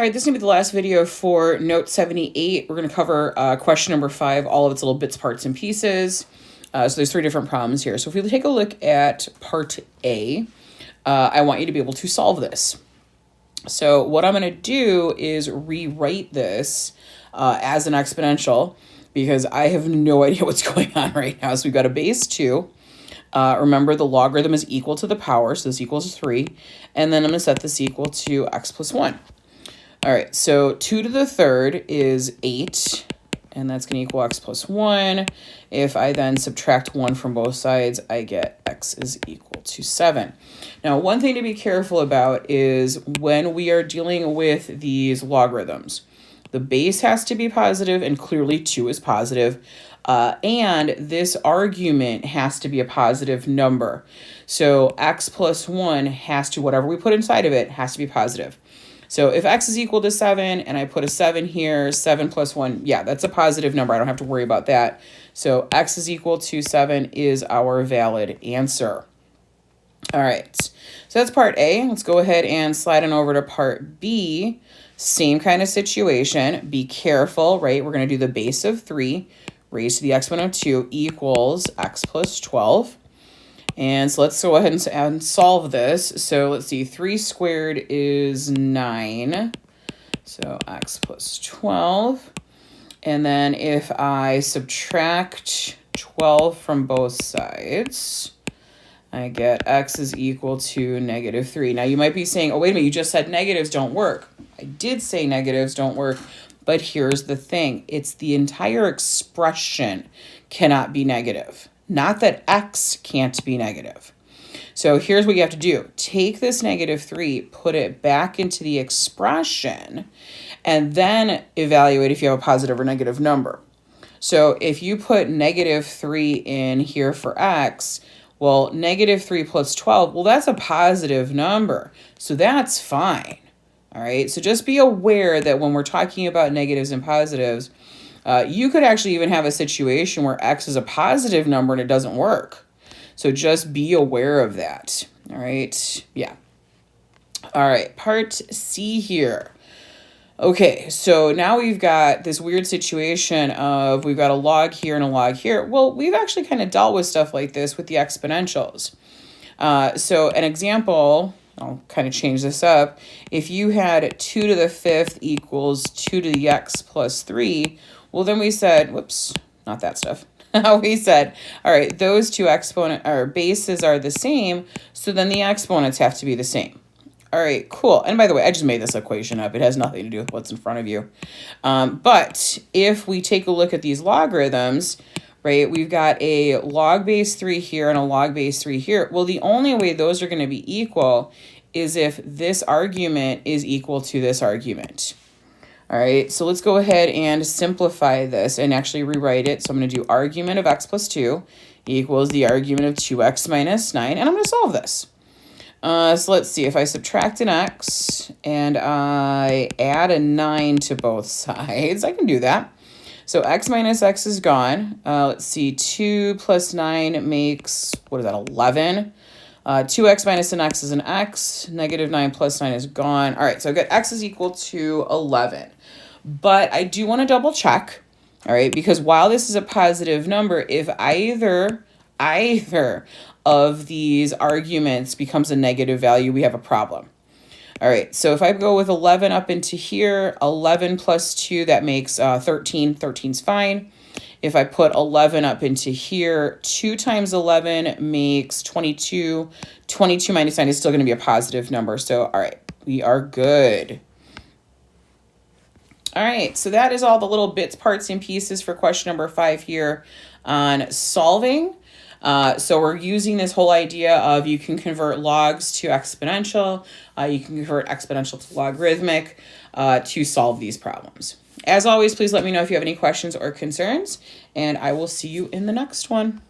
All right, this is going to be the last video for Note 78. We're going to cover question number 5, all of its little bits, parts, and pieces. So there's 3 different problems here. So if we take a look at part A, I want you to be able to solve this. So what I'm going to do is rewrite this as an exponential because I have no idea what's going on right now. So we've got a base 2. Remember, the logarithm is equal to the power, so this equals 3. And then I'm going to set this equal to x plus 1. All right, so 2 to the third is 8, and that's going to equal x plus 1. If I then subtract 1 from both sides, I get x is equal to 7. Now, one thing to be careful about is when we are dealing with these logarithms, the base has to be positive, and clearly 2 is positive, and this argument has to be a positive number. So x plus 1 has to, whatever we put inside of it, has to be positive. So if x is equal to 7 and I put a 7 here, 7 plus 1, yeah, that's a positive number. I don't have to worry about that. So x is equal to 7 is our valid answer. All right, so that's part A. Let's go ahead and slide on over to part B. Same kind of situation. Be careful, right? We're going to do the base of 3 raised to the exponent of 2 equals x plus 12. And so let's go ahead and solve this. So let's see, 3 squared is 9. So x plus 12. And then if I subtract 12 from both sides, I get x is equal to negative 3. Now you might be saying, oh, wait a minute, you just said negatives don't work. I did say negatives don't work, but here's the thing. It's the entire expression cannot be negative. Not that x can't be negative. So here's what you have to do. Take this negative 3, put it back into the expression, and then evaluate if you have a positive or negative number. So if you put negative 3 in here for x, well, negative 3 plus 12, well, that's a positive number. So that's fine. All right. So just be aware that when we're talking about negatives and positives, you could actually even have a situation where x is a positive number and it doesn't work. So just be aware of that. All right. Yeah. All right. Part C here. Okay. So now we've got this weird situation of we've got a log here and a log here. Well, we've actually kind of dealt with stuff like this with the exponentials. So an example, I'll kind of change this up. If you had 2 to the 5th equals 2 to the x plus 3, well, then we said, whoops, not that stuff. We said, all right, those two bases are the same, so then the exponents have to be the same. All right, cool. And by the way, I just made this equation up. It has nothing to do with what's in front of you. But if we take a look at these logarithms, right, we've got a log base 3 here and a log base 3 here. Well, the only way those are going to be equal is if this argument is equal to this argument. All right, so let's go ahead and simplify this and actually rewrite it. So I'm going to do argument of x plus 2 equals the argument of 2x minus 9, and I'm going to solve this. So let's see, if I subtract an x and I add a 9 to both sides, I can do that. So x minus x is gone. Let's see, 2 plus 9 makes, what is that, 11? 2x minus an x is an x. Negative 9 plus 9 is gone. All right, so I've got x is equal to 11. But I do want to double check, all right, because while this is a positive number, if either of these arguments becomes a negative value, we have a problem. All right, so if I go with 11 up into here, 11 plus 2, that makes 13. 13's fine. If I put 11 up into here, 2 times 11 makes 22. 22 minus 9 is still going to be a positive number. So, all right, we are good. All right, so that is all the little bits, parts, and pieces for question number 5 here on solving. So we're using this whole idea of you can convert logs to exponential. You can convert exponential to logarithmic to solve these problems. As always, please let me know if you have any questions or concerns, and I will see you in the next one.